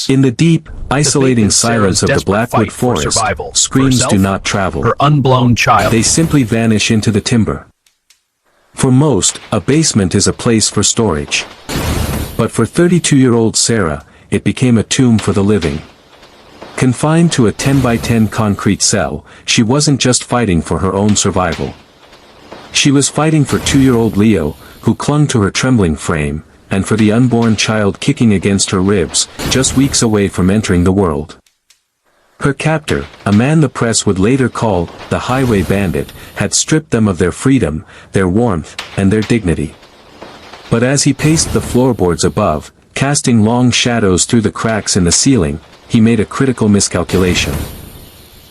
In the deep, isolating silence of the Blackwood forest, screams do not travel. Her unblown child. They simply vanish into the timber. For most, a basement is a place for storage. But for 32-year-old Sarah, it became a tomb for the living. Confined to a 10-by-10 concrete cell, she wasn't just fighting for her own survival. She was fighting for 2-year-old Leo, who clung to her trembling frame, and for the unborn child kicking against her ribs, just weeks away from entering the world. Her captor, a man the press would later call the Highway Bandit, had stripped them of their freedom, their warmth, and their dignity. But as he paced the floorboards above, casting long shadows through the cracks in the ceiling, he made a critical miscalculation.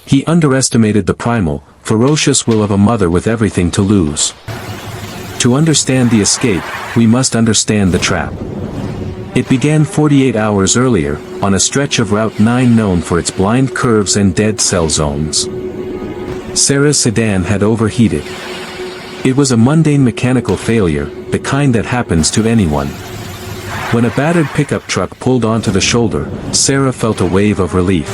He underestimated the primal, ferocious will of a mother with everything to lose. To understand the escape, we must understand the trap. It began 48 hours earlier, on a stretch of Route 9 known for its blind curves and dead cell zones. Sarah's sedan had overheated. It was a mundane mechanical failure, the kind that happens to anyone. When a battered pickup truck pulled onto the shoulder, Sarah felt a wave of relief.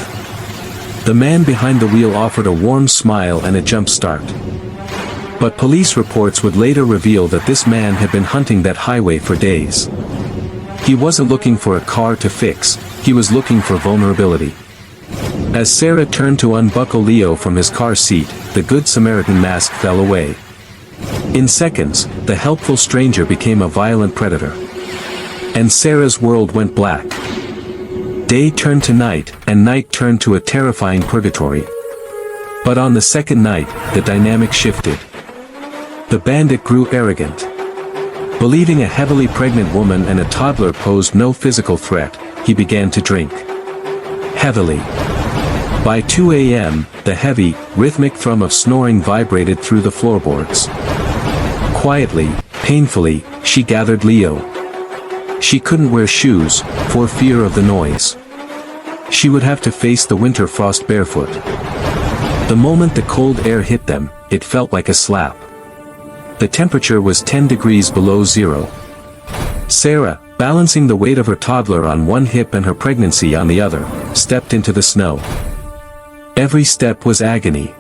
The man behind the wheel offered a warm smile and a jump start. But police reports would later reveal that this man had been hunting that highway for days. He wasn't looking for a car to fix, he was looking for vulnerability. As Sarah turned to unbuckle Leo from his car seat, the Good Samaritan mask fell away. In seconds, the helpful stranger became a violent predator. And Sarah's world went black. Day turned to night, and night turned to a terrifying purgatory. But on the second night, the dynamic shifted. The bandit grew arrogant. Believing a heavily pregnant woman and a toddler posed no physical threat, he began to drink. Heavily. By 2 a.m., the heavy, rhythmic thrum of snoring vibrated through the floorboards. Quietly, painfully, she gathered Leo. She couldn't wear shoes, for fear of the noise. She would have to face the winter frost barefoot. The moment the cold air hit them, it felt like a slap. The temperature was 10 degrees below zero. Sarah, balancing the weight of her toddler on one hip and her pregnancy on the other, stepped into the snow. Every step was agony.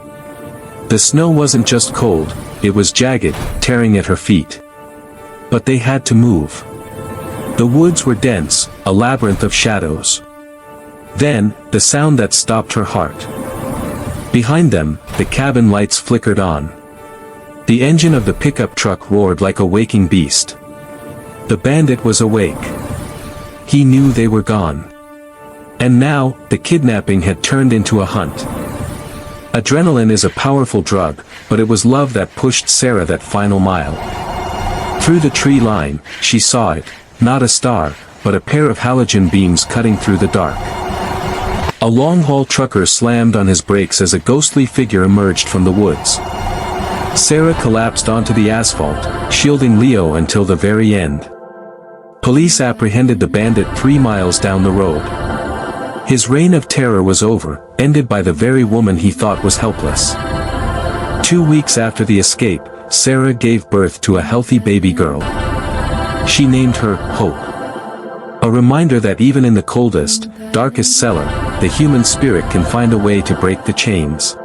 The snow wasn't just cold, it was jagged, tearing at her feet. But they had to move. The woods were dense, a labyrinth of shadows. Then, the sound that stopped her heart. Behind them, the cabin lights flickered on. The engine of the pickup truck roared like a waking beast. The bandit was awake. He knew they were gone. And now, the kidnapping had turned into a hunt. Adrenaline is a powerful drug, but it was love that pushed Sarah that final mile. Through the tree line, she saw it. Not a star, but a pair of halogen beams cutting through the dark. A long-haul trucker slammed on his brakes as a ghostly figure emerged from the woods. Sarah collapsed onto the asphalt, shielding Leo until the very end. Police apprehended the bandit 3 miles down the road. His reign of terror was over, ended by the very woman he thought was helpless. 2 weeks after the escape, Sarah gave birth to a healthy baby girl. She named her Hope. A reminder that even in the coldest, darkest cellar, the human spirit can find a way to break the chains.